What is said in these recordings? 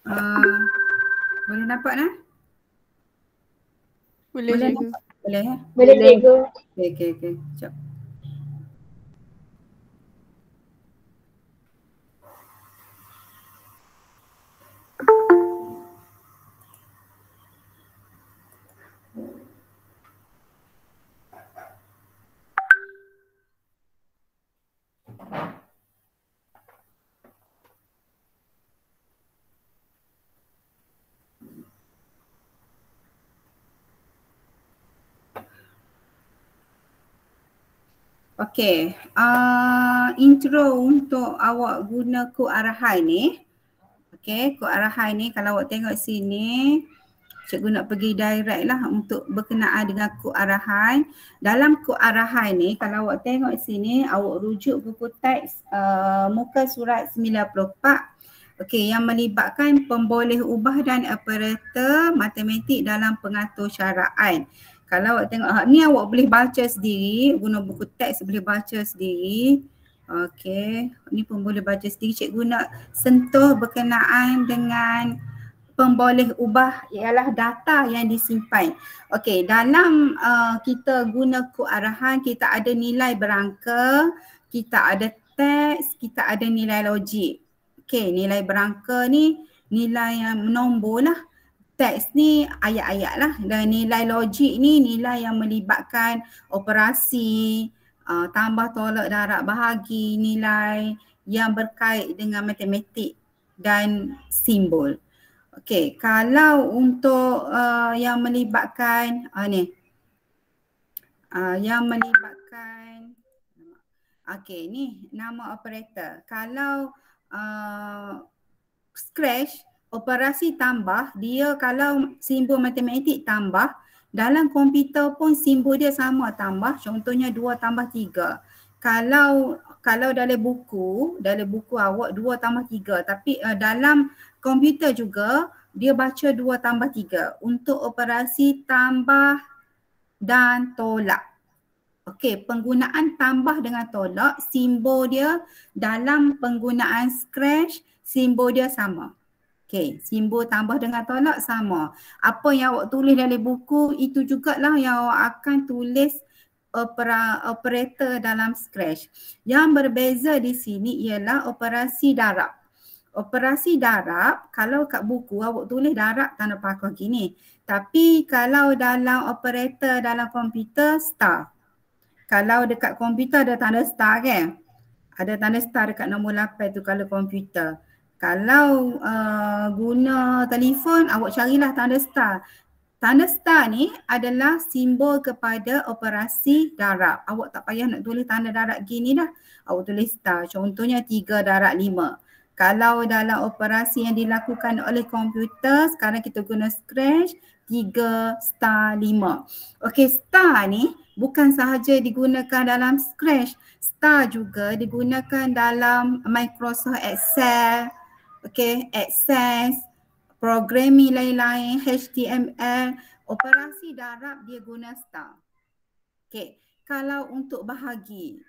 Uh, boleh nampak nah? Boleh Boleh cikgu. nampak? Boleh ya? Boleh cikgu. Okey. Sekejap. Okey, intro untuk awak guna kod arahan ni. Okey, kod arahan ni kalau awak tengok sini, cikgu nak pergi direct lah untuk berkenaan dengan kod arahan. Dalam kod arahan ni, kalau awak tengok sini, awak rujuk buku teks muka surat 94. Okey, yang melibatkan pemboleh ubah dan operator matematik dalam pengatur syaraan. Kalau awak tengok, ni awak boleh baca sendiri, guna buku teks boleh baca sendiri. Okey, ni pun boleh baca sendiri. Cikgu nak sentuh berkenaan dengan pemboleh ubah ialah data yang disimpan. Okey, dalam kita guna kod arahan, kita ada nilai berangka, kita ada teks, kita ada nilai logik. Okey, nilai berangka ni nilai yang nombor lah. Teks ni ayat-ayat lah, dan nilai logik ni nilai yang melibatkan operasi, tambah tolak darab bahagi, nilai yang berkait dengan matematik dan simbol. Okey, kalau untuk yang melibatkan yang melibatkan ni nama operator. Kalau Scratch, operasi tambah, dia kalau simbol matematik tambah, dalam komputer pun simbol dia sama tambah, contohnya 2 tambah 3. Kalau dalam buku awak 2 tambah 3, tapi dalam komputer juga dia baca 2 tambah 3 untuk operasi tambah dan tolak. Okey, penggunaan tambah dengan tolak, simbol dia dalam penggunaan Scratch, simbol dia sama. Okey, simbol tambah dengan tolak sama. Apa yang awak tulis dalam buku, itu jugalah yang awak akan tulis operator dalam Scratch. Yang berbeza di sini ialah operasi darab. Operasi darab, kalau kat buku awak tulis darab tanda pakar gini. Tapi kalau dalam operator dalam komputer, star. Kalau dekat komputer ada tanda star kan? Ada tanda star dekat nombor 8 tu kalau komputer. Kalau guna telefon, awak carilah tanda star. Tanda star ni adalah simbol kepada operasi darab. Awak tak payah nak tulis tanda darab gini dah. Awak tulis star. Contohnya 3 darab 5. Kalau dalam operasi yang dilakukan oleh komputer, sekarang kita guna Scratch, 3 star 5. Okey, star ni bukan sahaja digunakan dalam Scratch. Star juga digunakan dalam Microsoft Excel, Access, programming lain-lain, HTML, operasi darab dia guna star. Okey, kalau untuk bahagi,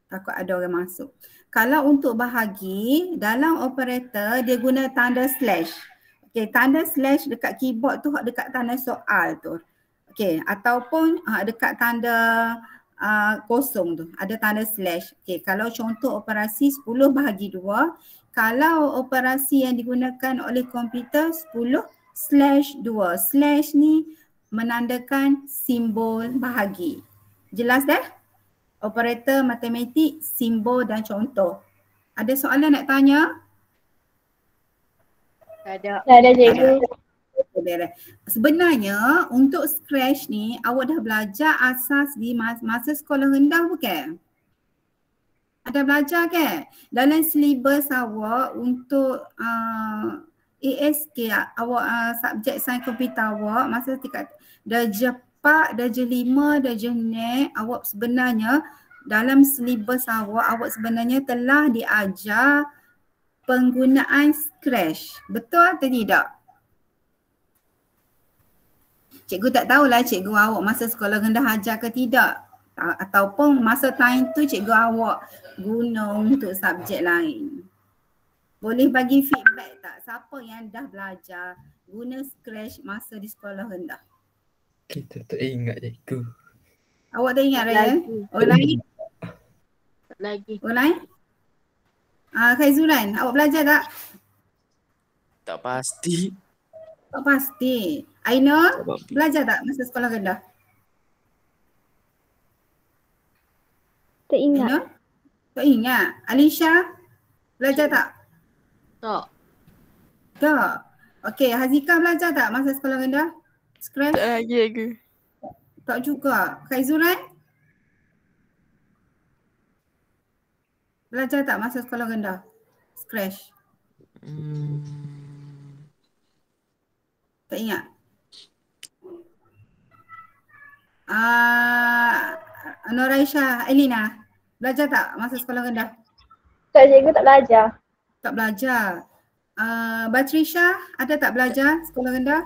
takut ada orang masuk. Kalau untuk bahagi, dalam operator dia guna tanda slash. Okey, tanda slash dekat keyboard tu, dekat tanda soal tu. Okey, ataupun dekat tanda kosong tu, ada tanda slash. Okey, kalau contoh operasi 10 bahagi 2, kalau operasi yang digunakan oleh komputer 10/2. Slash ni menandakan simbol bahagi. Jelas dah? Operator matematik, simbol dan contoh. Ada soalan nak tanya? Tak ada cikgu. Sebenarnya untuk Scratch ni awak dah belajar asas di masa sekolah rendah bukan? Ada belajar kan? Dalam silibus awak untuk ASK awak subjek sains komputer awak masa tingkat darjah 4, darjah 5, darjah 6, awak sebenarnya dalam silibus awak sebenarnya telah diajar penggunaan Scratch. Betul atau tidak? Cikgu tak tahulah cikgu awak masa sekolah rendah ajar ke tidak. Ataupun masa time tu cikgu awak guna untuk subjek lain. Boleh bagi feedback tak? Siapa yang dah belajar guna Scratch masa di sekolah rendah? Kita tak ingat cikgu. Awak tak ingat Raya? Orang lain? Tak lagi. Orang lain? Khaizulan, awak belajar tak? Tak pasti. Tak pasti. Aina, Sebab belajar tak masa sekolah rendah? Tak ingat. Aina? Tak ingat. Alisha, belajar tak? Tak. Tak. Okey, Hazika belajar tak masa sekolah rendah? Scratch? Tak lagi cikgu. Tak juga. Khaizulan? Belajar tak masa sekolah rendah? Scratch? Tak ingat? Noraisha, Elina, belajar tak masa sekolah rendah? Tak, cikgu tak belajar. Tak belajar. Batrisha, ada tak belajar sekolah rendah?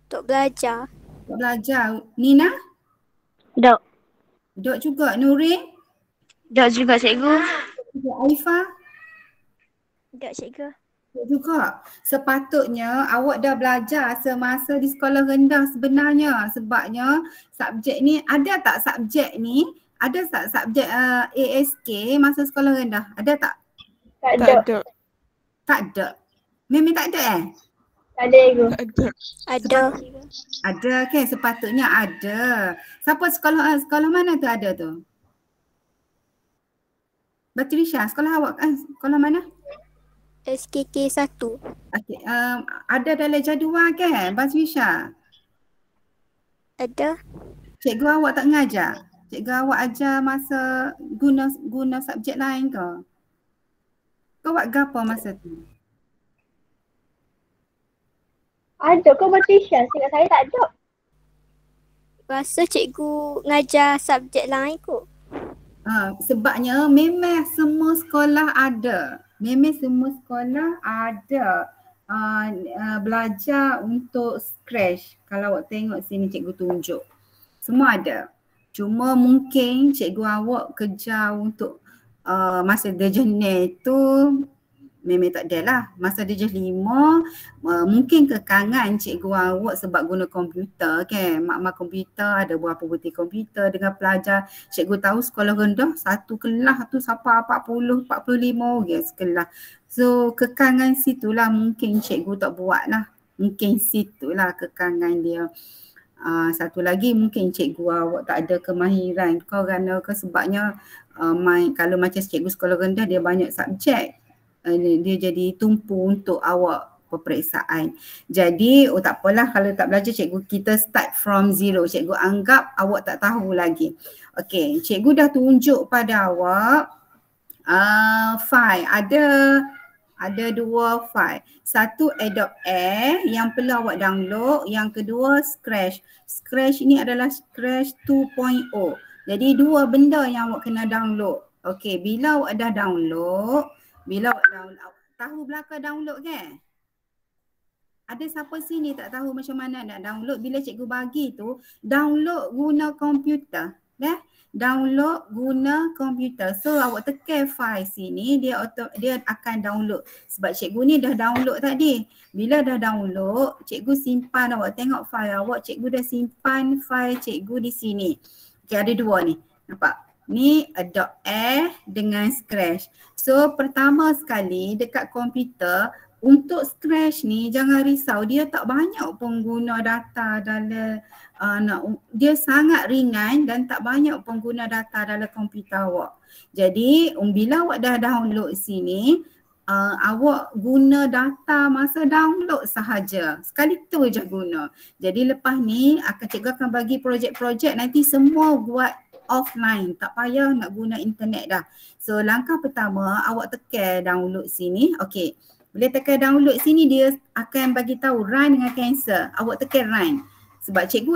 Tak belajar. Tak belajar. Nina? Tak. Dok juga. Nurin? Tak juga cikgu. Aifah? Tak cikgu. Dok juga. Sepatutnya awak dah belajar semasa di sekolah rendah sebenarnya. Sebabnya subjek ni, ada tak subjek ni? Ada tak subjek ASK masa sekolah rendah? Ada tak? Tak Tak ada. ada. Tak ada. Memang tak ada Tak ada cikgu. Tak ada. Ada. Ada kan? Sepatutnya ada. Siapa sekolah mana tu ada tu? Batrisha, sekolah awak sekolah mana? SKK 1. Okay, ada dalam jadual kan Batrisha? Ada. Cikgu awak tak ngajar? Cikgu awak ajar masa guna subjek lain ke? Kau buat gapo masa tu? Ada ke Patricia? Seingat saya tak ada. Rasa cikgu ngajar subjek lain kot. Sebabnya memang semua sekolah ada. Memang semua sekolah ada belajar untuk Scratch. Kalau awak tengok sini cikgu tunjuk. Semua ada. Cuma mungkin cikgu awak kejar untuk masa darjah 6 tu memang tak ada lah. Masa darjah 5 mungkin kekangan cikgu awak sebab guna komputer kan. Mak-mak komputer, ada berapa butir komputer dengan pelajar. Cikgu tahu sekolah rendah satu kelas tu sampai 40, 45 orang sekelas. So kekangan situlah mungkin cikgu tak buat lah. Mungkin situlah kekangan dia. Satu lagi mungkin cikgu awak tak ada kemahiran kerana sebabnya kalau macam cikgu sekolah rendah dia banyak subjek. Dia jadi tumpu untuk awak peperiksaan. Jadi tak apalah kalau tak belajar cikgu, kita start from zero. Cikgu anggap awak tak tahu lagi. Okey, cikgu dah tunjuk pada awak file. Ada 2 file. Satu Adobe Air yang perlu awak download. Yang kedua Scratch. Scratch ni adalah Scratch 2.0. Jadi 2 benda yang awak kena download. Okey, bila awak dah download, tahu belakang download kan? Ada siapa sini tak tahu macam mana nak download? Bila cikgu bagi tu, download guna komputer. Download guna komputer. So awak tekan file sini, dia akan download. Sebab cikgu ni dah download tadi. Bila dah download, cikgu simpan, awak tengok file awak, cikgu dah simpan file cikgu di sini. Okay, ada 2 ni. Nampak? Ni Adobe Air dengan Scratch. So pertama sekali dekat komputer, untuk Scratch ni jangan risau, dia tak banyak pengguna data dalam dia sangat ringan dan tak banyak pengguna data dalam komputer awak. Jadi bila awak dah download sini, awak guna data masa download sahaja. Sekali tu je guna. Jadi lepas ni cikgu akan bagi projek-projek, nanti semua buat offline, tak payah nak guna internet dah. So langkah pertama awak tekan download sini. Okey, bila tekan download sini dia akan bagi tahu run dengan cancel. Awak tekan run. Sebab cikgu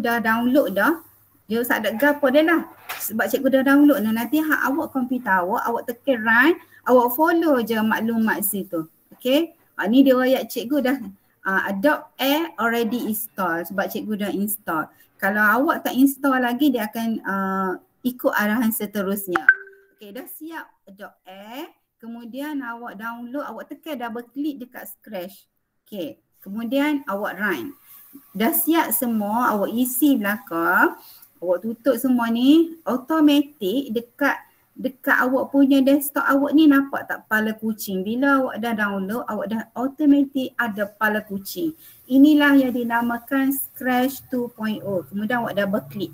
dah download dah. Dia tak ada gapo dia lah. Sebab cikgu dah download dah. Nanti awak komputer awak tekan run, awak follow je maklumat situ. Okey. Ni dia ayat cikgu dah Adobe Air already install sebab cikgu dah install. Kalau awak tak install lagi, dia akan ikut arahan seterusnya. Okey, dah siap .f. Kemudian awak download, awak tekan double klik dekat Scratch. Okey, kemudian awak run. Dah siap semua, awak isi belakang, awak tutup semua ni, automatik dekat awak punya desktop awak ni nampak tak kepala kucing. Bila awak dah download, awak dah automatik ada kepala kucing. Inilah yang dinamakan Scratch 2.0. Kemudian awak double klik.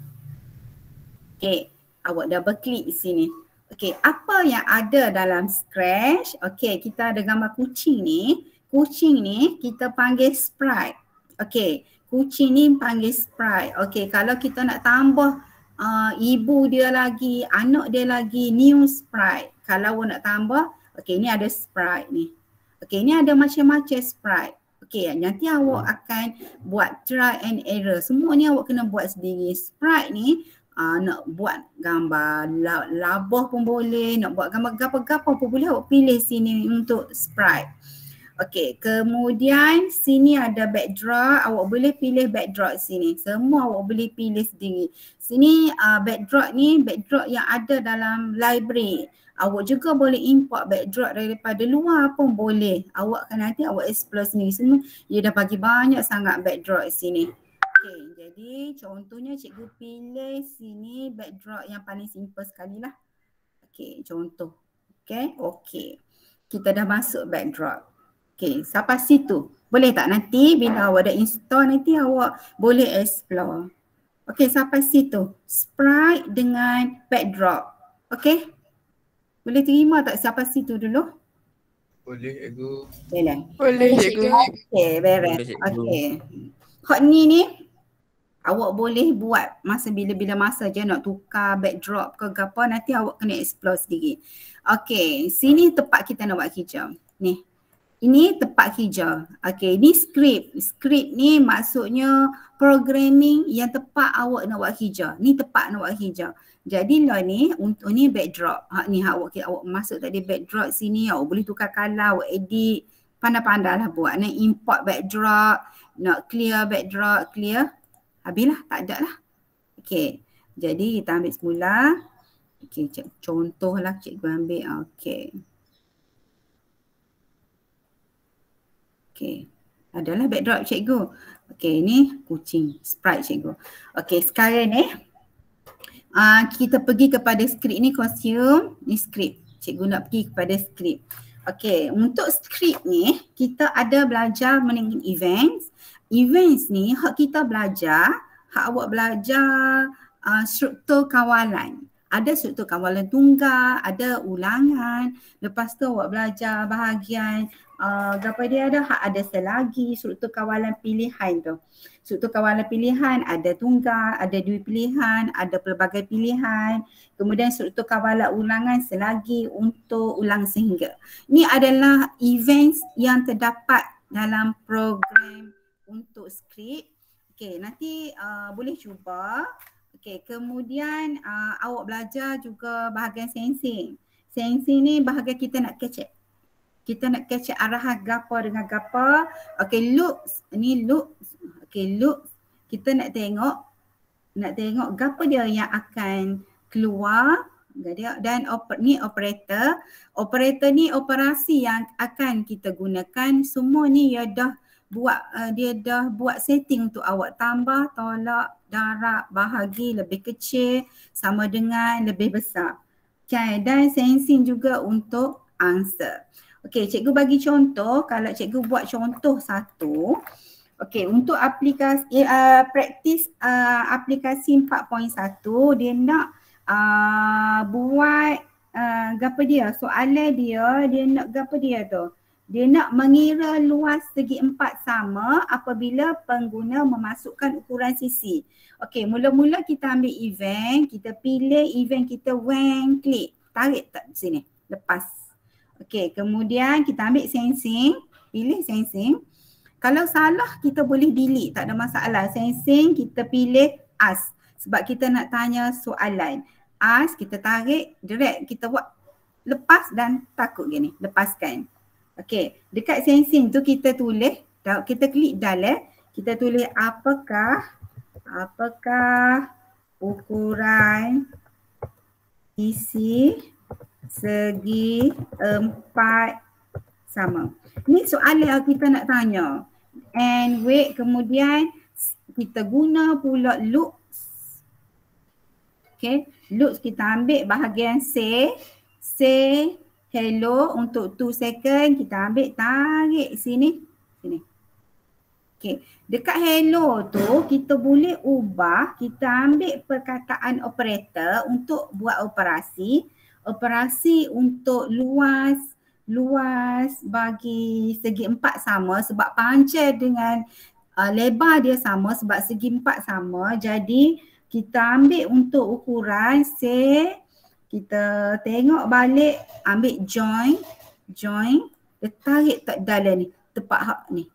Okey, awak double klik di sini. Okey, apa yang ada dalam Scratch? Okey, kita ada gambar kucing ni. Kucing ni kita panggil sprite. Okey, kucing ni panggil sprite. Okey, kalau kita nak tambah ibu dia lagi, anak dia lagi, new sprite. Kalau awak nak tambah, okey, ni ada sprite ni. Okey, ni ada macam-macam sprite. Okey, nanti awak akan buat try and error. Semua ni awak kena buat sendiri. Sprite ni nak buat gambar labah pun boleh, nak buat gambar gapa-gapa pun boleh, awak pilih sini untuk sprite. Okey, kemudian sini ada backdrop, awak boleh pilih backdrop sini. Semua awak boleh pilih sendiri. Sini backdrop ni backdrop yang ada dalam library. Awak juga boleh import backdrop daripada luar pun boleh. Awak kan nanti awak explore sini. Semua dia dah bagi banyak sangat backdrop sini. Okey, jadi contohnya cikgu pilih sini backdrop yang paling simple sekali lah. Okey, contoh. Okey. Kita dah masuk backdrop. Okey, sampai situ. Boleh tak nanti bila awak dah install nanti awak boleh explore. Okey, sampai situ. Sprite dengan backdrop. Okey? Boleh terima tak sampai situ dulu? Boleh cikgu. Boleh cikgu. Okey, beres. Boleh, cikgu. Okey. Hot ni awak boleh buat masa bila-bila masa je nak tukar backdrop ke apa, nanti awak kena explore sendiri. Okey, sini tempat kita nak buat kerja. Ni. Ini tempat kerja. Okey, ni script. Script ni maksudnya programming yang tepat awak nak buat kerja. Ni tempat nak buat kerja. Jadi lah ni untuk ni backdrop. Ni awak masuk tadi backdrop sini, awak boleh tukar color, awak edit. Pandai-pandai lah buat. Nak import backdrop, nak clear backdrop, clear. Habislah, tak ada lah. Okey, jadi kita ambil semula. Okey, contoh lah cikgu ambil. Okey. Okey, adalah backdrop cikgu. Okey, ni kucing, sprite cikgu. Okey, sekarang ni kita pergi kepada skrip ni, consume, ni skrip. Cikgu nak pergi kepada skrip. Okey, untuk skrip ni kita ada belajar mengenai events. Events ni hak kita belajar, hak awak belajar struktur kawalan. Ada struktur kawalan tunggal, ada ulangan. Lepas tu awak belajar bahagian apa dia ada, hak ada selagi struktur kawalan pilihan tu. Struktur kawalan pilihan ada tunggal, ada dua pilihan, ada pelbagai pilihan. Kemudian struktur kawalan ulangan selagi untuk ulang sehingga. Ini adalah events yang terdapat dalam program untuk skrip. Okey, nanti boleh cuba. Okey, kemudian awak belajar juga bahagian sensing. Sensing ni bahagian kita nak catch. Kita nak catch arahan gapa dengan gapa. Okey, loop. Ni loop. Okey, loop. Kita nak tengok gapa dia yang akan keluar. Dan ni operator. Operator ni operasi yang akan kita gunakan. Semua ni dia dah buat setting untuk awak tambah, tolak, darab, bahagi, lebih kecil sama dengan lebih besar. Okay, dan sensing juga untuk answer. Okey, cikgu bagi contoh. Kalau cikgu buat contoh satu. Okey, untuk aplikasi praktis aplikasi 4.1 dia nak buat apa dia? Soalan dia nak apa dia tu? Dia nak mengira luas segi empat sama apabila pengguna memasukkan ukuran sisi. Okey, mula-mula kita ambil event, kita pilih event kita when klik. Tarik tak sini, lepas. Okey, kemudian kita ambil sensing, pilih sensing. Kalau salah kita boleh delete, tak ada masalah. Sensing kita pilih ask sebab kita nak tanya soalan. Ask kita tarik, direct kita buat lepas dan takut gini, lepaskan. Okey, dekat sensing tu kita tulis, kita klik dalam, kita tulis apakah Apakah ukuran sisi segi 4 sama? Ni soalan yang kita nak tanya. And wait, kemudian kita guna pula loops. Okay, loops kita ambil bahagian say hello untuk 2 second. Kita ambil tarik sini. Okay, dekat hello tu kita boleh ubah, kita ambil perkataan operator untuk buat operasi. Operasi untuk luas bagi segi 4 sama sebab panjang dengan lebar dia sama sebab segi 4 sama. Jadi kita ambil untuk ukuran say, kita tengok balik, ambil join, dia tarik tak dalam ni, tepat hak ni.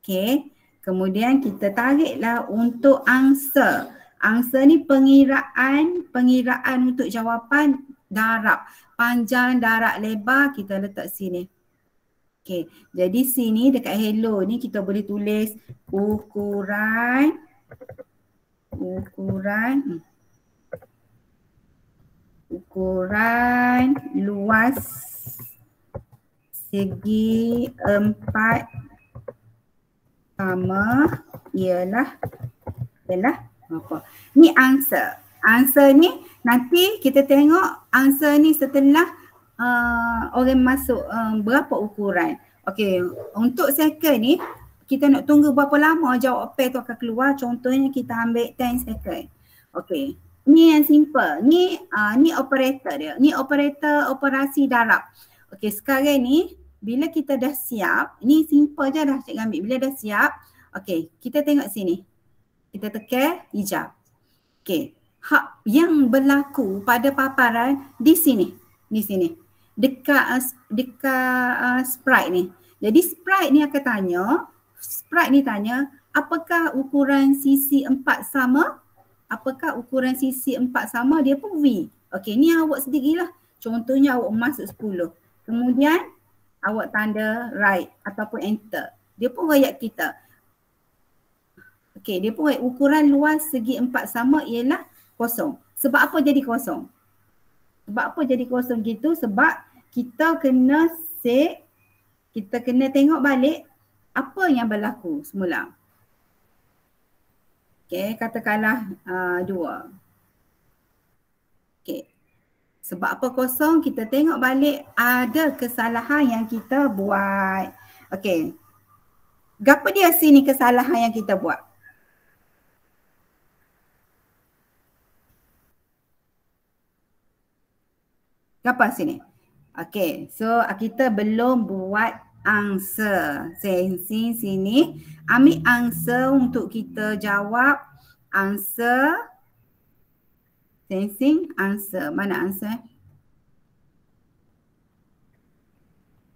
Okay. Kemudian kita tariklah untuk angsa. Angsa ni pengiraan untuk jawapan darab. Panjang, darab, lebar kita letak sini. Okay. Jadi sini dekat hello ni kita boleh tulis ukuran luas segi 4 sama ialah apa? Ni answer. Answer ni nanti kita tengok answer ni setelah orang masuk berapa ukuran. Okey, untuk second ni kita nak tunggu berapa lama jawab pair tu akan keluar. Contohnya kita ambil 10 second. Okey. Ni yang simple. Ni operator dia. Ni operator operasi darab. Okey, sekarang ni bila kita dah siap, ni simple je dah cikgu ambil. Bila dah siap, okey, kita tengok sini. Kita tekan hijau. Okey, hak yang berlaku pada paparan di sini. Di sini. Dekat sprite ni. Jadi sprite ni akan tanya, apakah ukuran sisi 4 sama? Apakah ukuran sisi 4 sama? Dia pun V. Okey, ni awak sendirilah. Contohnya awak masuk 10. Kemudian awak tanda right ataupun enter. Dia pun rakyat kita. Okey, dia pun ukuran luas segi 4 sama ialah kosong. Sebab apa jadi kosong? Gitu? Sebab kita kena set, kita kena tengok balik apa yang berlaku semula. Okey, katakanlah 2. Okey. Sebab apa kosong? Kita tengok balik ada kesalahan yang kita buat. Okey. Gapa dia sini kesalahan yang kita buat? Gapa sini? Okey. So kita belum buat angsa. Sensing sini. Ambil angsa untuk kita jawab. Angsa. Sensing, answer. Mana answer?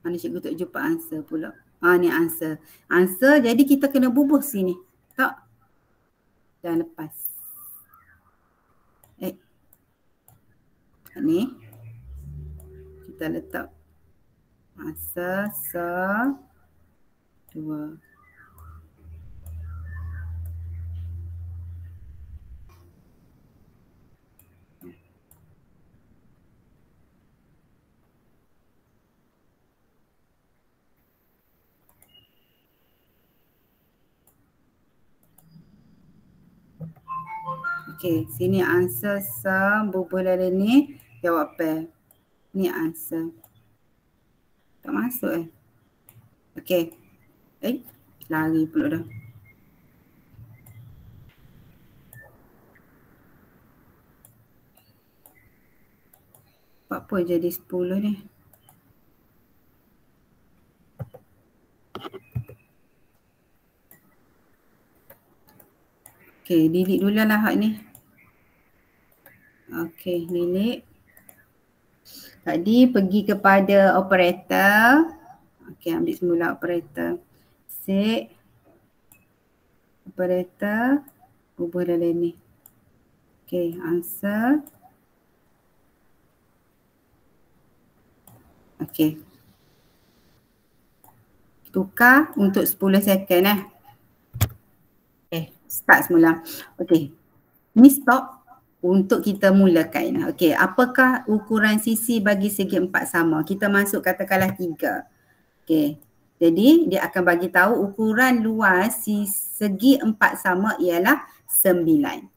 Mana cikgu tak jumpa answer pula. Ni answer. Answer, jadi kita kena bubuh sini. Tak? Jangan lepas. Ni. Kita letak. Answer, 2. Okey, sini answer bubuh dalam ni, jawab pair. Ni answer. Tak masuk Okey. Lari pula dah. Apa jadi 10 ni? Okey, delete dulu lah hak ni. Okey, delete. Tadi pergi kepada operator. Okey, ambil semula operator. Set. Operator. Ubah dalam ni. Okey, answer. Okey. Tukar untuk 10 second . Start semula. Okey. Ni stop untuk kita mulakan. Okey, apakah ukuran sisi bagi segi empat sama? Kita masuk katakanlah 3. Okey. Jadi dia akan bagi tahu ukuran luas segi empat sama ialah 9.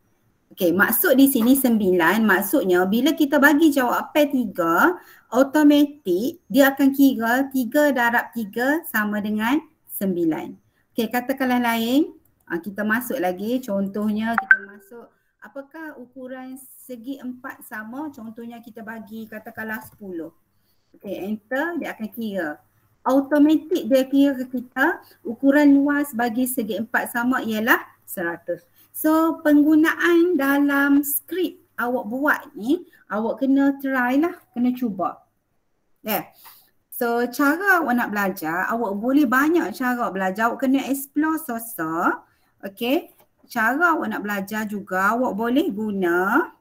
Okey, maksud di sini 9, maksudnya bila kita bagi jawapan 3, automatik dia akan kira 3 darab 3 sama dengan 9. Okey, katakanlah lain, kita masuk lagi, contohnya kita masuk, apakah ukuran segi empat sama? Contohnya kita bagi katakanlah 10. Okey, enter, dia akan kira. Automatik dia kira kita ukuran luas bagi segi empat sama ialah 100. So penggunaan dalam skrip awak buat ni, awak kena try lah, kena cuba. So cara awak nak belajar, awak boleh banyak cara belajar, awak kena explore sosok. Okay, cara awak nak belajar juga, awak boleh guna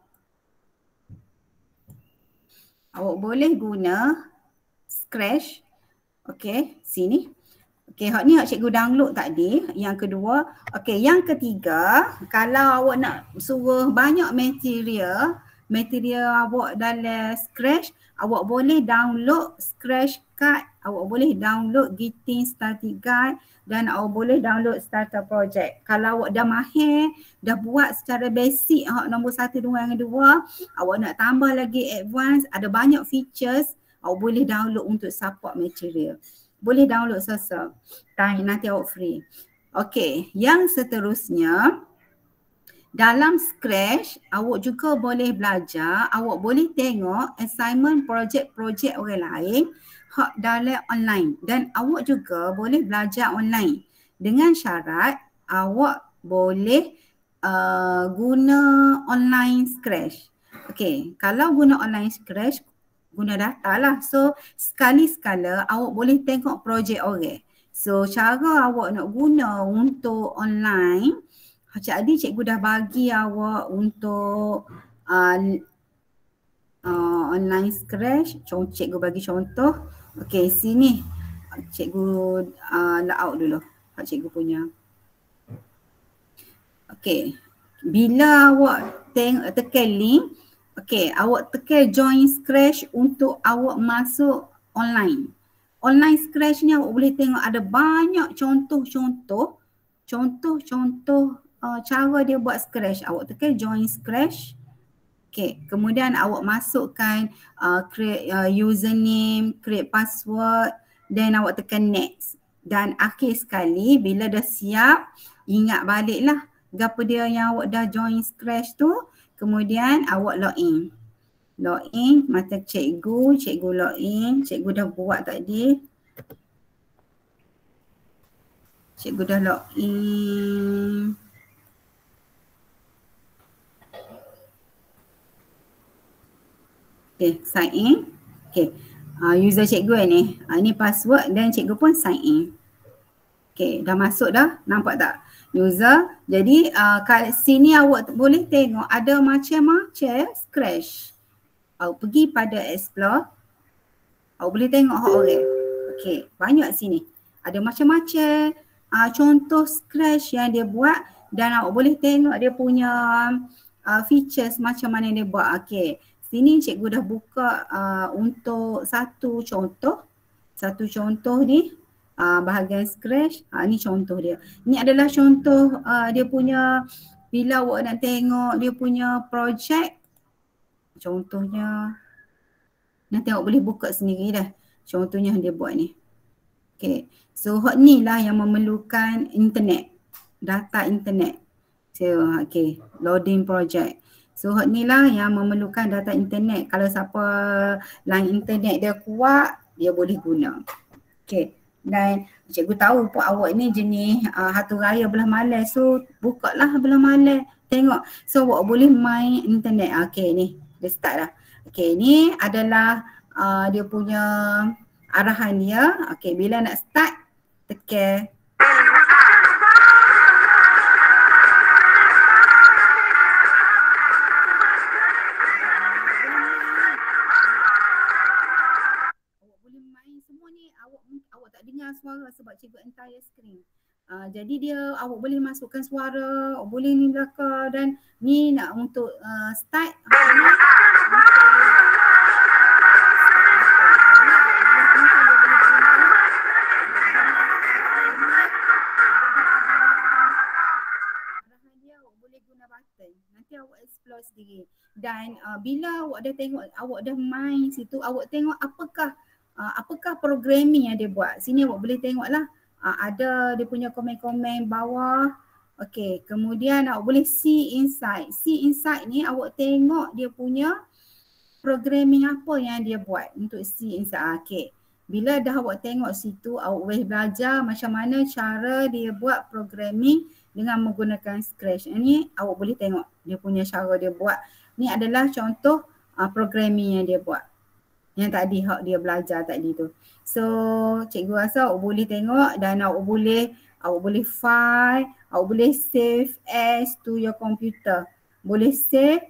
Scratch. Okay, sini. Okay, hak ni hak cikgu download tadi. Yang kedua. Okay, yang ketiga, kalau awak nak suruh banyak material awak dalam Scratch, awak boleh download Scratch Card, awak boleh download Getting Started Guide dan awak boleh download Starter Project. Kalau awak dah mahir, dah buat secara basic hak nombor 1, 2 dan 2, awak nak tambah lagi advance, ada banyak features, awak boleh download untuk support material. Boleh download sasa. Nanti awak free. Okey, yang seterusnya, dalam Scratch, awak juga boleh belajar, awak boleh tengok assignment projek-projek orang lain hak dalam online. Dan awak juga boleh belajar online. Dengan syarat, awak boleh guna online Scratch. Okey, kalau guna online Scratch, guna data lah. So sekali-sekala awak boleh tengok projek orang. So cara awak nak guna untuk online, jadi cikgu dah bagi awak untuk online Scratch. Cikgu bagi contoh. Okey, sini cikgu layout dulu. Cikgu punya. Okey, bila awak tekan link, okey, awak tekan join Scratch untuk awak masuk online. Online Scratch ni awak boleh tengok ada banyak contoh-contoh cara dia buat Scratch. Awak tekan join Scratch. Okey, kemudian awak masukkan create username, create password, dan awak tekan next. Dan akhir sekali bila dah siap, ingat baliklah gapo dia yang awak dah join Scratch tu. Kemudian awak login. Login, mata cikgu login. Cikgu dah buat tadi. Cikgu dah login. Okay, sign in. Okay, user cikgu ni. Ni password dan cikgu pun sign in. Okay, dah masuk dah. Nampak tak? User. Jadi kat sini awak boleh tengok ada macam-macam Scratch. Awak pergi pada explore. Awak boleh tengok hak orang. Okay, banyak sini. Ada macam-macam contoh Scratch yang dia buat dan awak boleh tengok dia punya features macam mana dia buat. Okay, sini cikgu dah buka untuk satu contoh. Satu contoh ni. Bahagian Scratch, ni contoh dia. Ni adalah contoh dia punya, bila awak nak tengok dia punya projek, contohnya, nanti awak boleh buka sendiri dah. Contohnya yang dia buat ni. Okay, so hak ni lah yang memerlukan internet, data internet. So, okay, loading project. So hak ni lah yang memerlukan data internet. Kalau siapa line internet dia kuat, dia boleh guna. Okay. Dan cikgu tahu pun awak ni jenis hatu raya belah malam. So bukalah belah malam. Tengok. So awak boleh main internet. Okay, ni dia start dah. Okay, ni adalah dia punya arahan dia. Okay, bila nak start, tekan. Suara sebab cikgu entire screen. Jadi dia awak boleh masukkan suara, awak boleh ni belakang dan ni nak untuk start. Nanti awak explore sendiri. Dan bila awak dah tengok, awak dah main situ, awak tengok apakah programming yang dia buat. Sini awak boleh tengok lah. Ada dia punya komen-komen bawah. Okey, kemudian awak boleh see inside. See inside ni awak tengok dia punya programming apa yang dia buat untuk see inside. Okey. Bila dah awak tengok situ, awak boleh belajar macam mana cara dia buat programming dengan menggunakan Scratch. Ini awak boleh tengok dia punya cara dia buat. Ni adalah contoh programming yang dia buat. Yang tadi hak dia belajar tadi tu. So cikgu rasa awak boleh tengok dan awak boleh file, awak boleh save as to your computer. Boleh save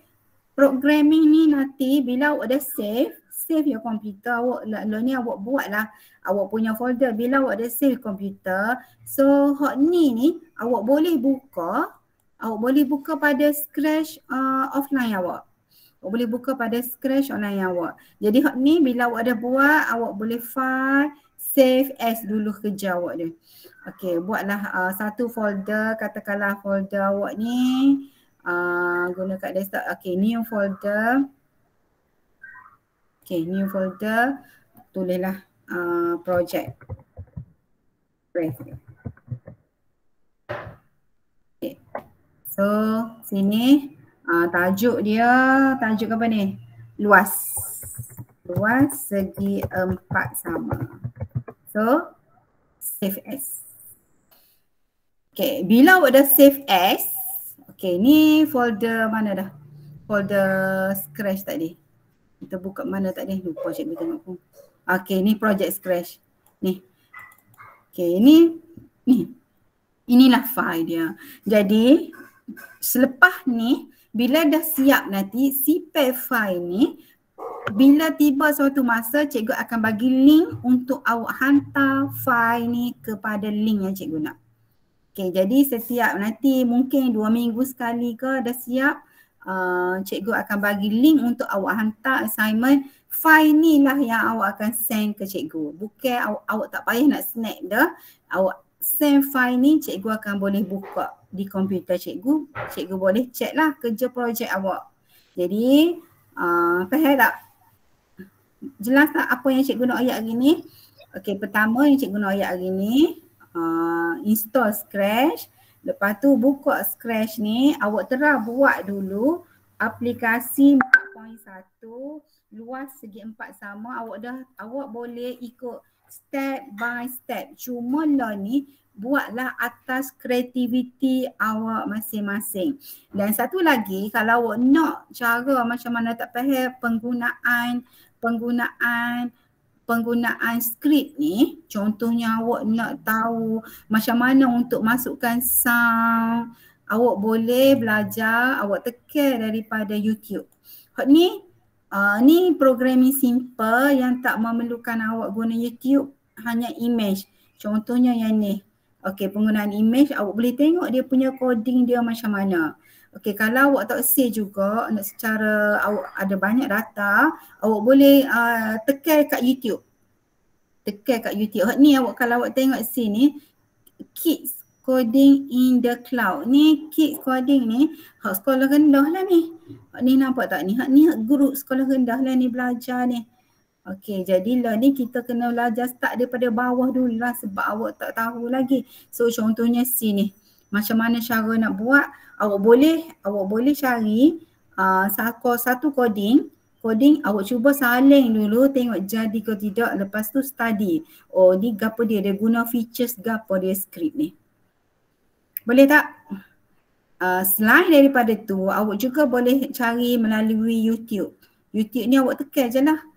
programming ni nanti bila awak dah save your computer, awak ni awak buatlah awak punya folder. Bila awak dah save computer, so hak ni awak boleh buka pada Scratch offline awak. Awak boleh buka pada Scratch online awak. Jadi hak ni bila awak dah buat, awak boleh file, save as dulu kerja awak dia. Okey, buatlah satu folder, katakanlah folder awak ni guna kat desktop. Okey, new folder. Okey, new folder. Tulislah project. Okay. So sini tajuk apa ni? Luas segi 4 sama. So save as. Okay, bila awak dah save as, okay, ni folder mana dah? Folder Scratch tadi. Kita buka mana tadi? Lupa cikgu tengok pun. Okay, ni project Scratch. Ni. Okay, inilah file dia. Jadi selepas ni bila dah siap nanti CPF file ni, bila tiba suatu masa cikgu akan bagi link untuk awak hantar file ni kepada link yang cikgu nak. Okay, jadi setiap nanti mungkin 2 minggu sekali ke dah siap, cikgu akan bagi link untuk awak hantar assignment. File ni lah yang awak akan send ke cikgu. Bukan awak tak payah nak snap dah. Awak send file ni, cikgu akan boleh buka di komputer cikgu. Cikgu boleh check lah kerja projek awak. Jadi faham tak? Jelas tak apa yang cikgu nak ayat hari ni? Okey, pertama yang cikgu nak ayat hari ni, install Scratch. Lepas tu buka Scratch ni, awak terus buat dulu aplikasi 4.1 luas segi 4 sama. Awak boleh ikut step by step. Cuma lah ni buatlah atas kreativiti awak masing-masing. Dan satu lagi, kalau awak nak cara macam mana tak faham penggunaan skrip ni, contohnya awak nak tahu macam mana untuk masukkan sound, awak boleh belajar, awak tekan daripada YouTube. Hak ni programming simple yang tak memerlukan awak guna YouTube, hanya image. Contohnya yang ni. Okey, penggunaan image awak boleh tengok dia punya coding dia macam mana. Okey, kalau awak tak save juga secara awak ada banyak data, awak boleh tekan kat YouTube. Hak ni awak kalau awak tengok sini, Kids Coding in the Cloud. Ni Kids Coding ni hak sekolah rendah lah ni. Hak ni nampak tak ni? Hak ni group sekolah rendah lah ni belajar ni. Okey, jadilah ni kita kena belajar start daripada bawah dulu lah sebab awak tak tahu lagi. So contohnya sini, macam mana cara nak buat, awak boleh cari satu coding awak cuba salin dulu tengok jadi ke tidak, lepas tu study. Oh ni gapo dia guna features gapo dia skrip ni. Boleh tak? Selain daripada tu, awak juga boleh cari melalui YouTube. YouTube ni awak tekan je lah.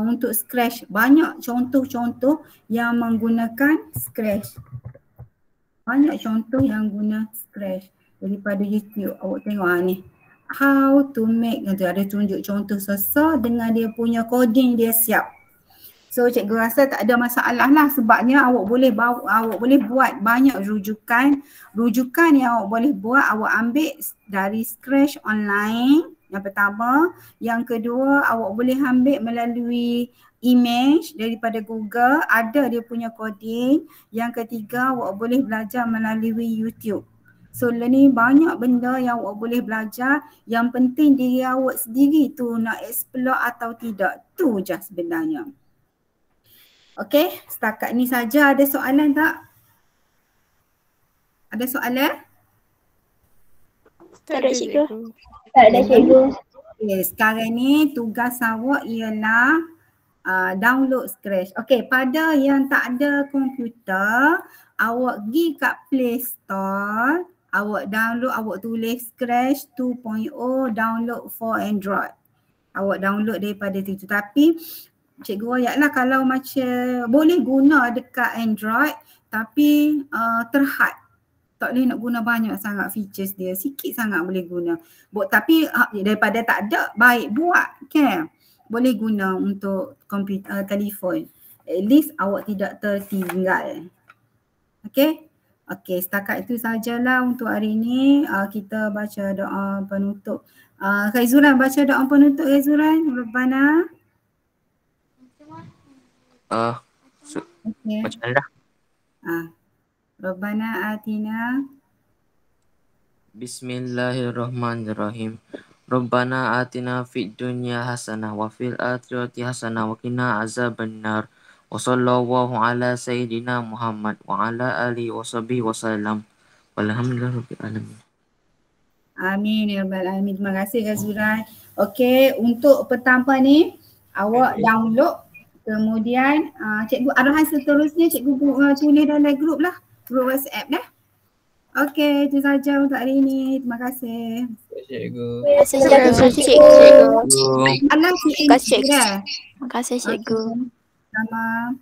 Untuk Scratch, banyak contoh-contoh yang menggunakan Scratch. Banyak contoh yang guna Scratch daripada YouTube. Awak tengok ni. How to make, ada tunjuk contoh sesar dengan dia punya coding dia siap. So cikgu rasa tak ada masalah lah sebabnya awak boleh buat banyak rujukan yang awak boleh buat, awak ambil dari scratch online yang pertama. Yang kedua, awak boleh ambil melalui image daripada Google, ada dia punya coding. Yang ketiga, awak boleh belajar melalui YouTube. So ni banyak benda yang awak boleh belajar. Yang penting diri awak sendiri tu nak explore atau tidak. Tu je sebenarnya. Okey, setakat ni saja. Ada soalan tak? Ada soalan? Tak ada cikgu. Tak ada cikgu. Okay, sekarang ni tugas awak ialah download Scratch. Okey, pada yang tak ada komputer, awak pergi kat Play Store, awak download, awak tulis Scratch 2.0 download for Android. Awak download daripada situ. Tapi cikgu royak lah kalau macam boleh guna dekat Android tapi terhad. Tak boleh nak guna banyak sangat features dia. Sikit sangat boleh guna. Tapi daripada tak ada, baik buat kan. Boleh guna untuk komputer, telefon. At least awak tidak tertinggal. Okay? Okay, setakat itu sajalah untuk hari ini. Kita baca doa penutup. Kak Zuran baca doa penutup Kak Zuran. Rabbana. Okay. Macam mana dah? Rabbana atina. Bismillahirrahmanirrahim. Rabbana atina fid dunya hasanah wa fil akhirati hasanah wa qina azabannar. Wa sallallahu ala sayyidina Muhammad wa ala alihi wa sahbihi wasallam. Walhamdulillahirabbil alamin. Amin ya rabbal alamin. Terima kasih Kak Zuran. Okey, untuk pertama ni awak download. Kemudian cikgu arahan seterusnya cikgu tulis dalam grup lah, grup WhatsApp dah. Okey, itu saja untuk hari ini. Terima kasih. Cikgu. Terima kasih cikgu. Allah Terima kasih cikgu. Terima kasih cikgu. Sama.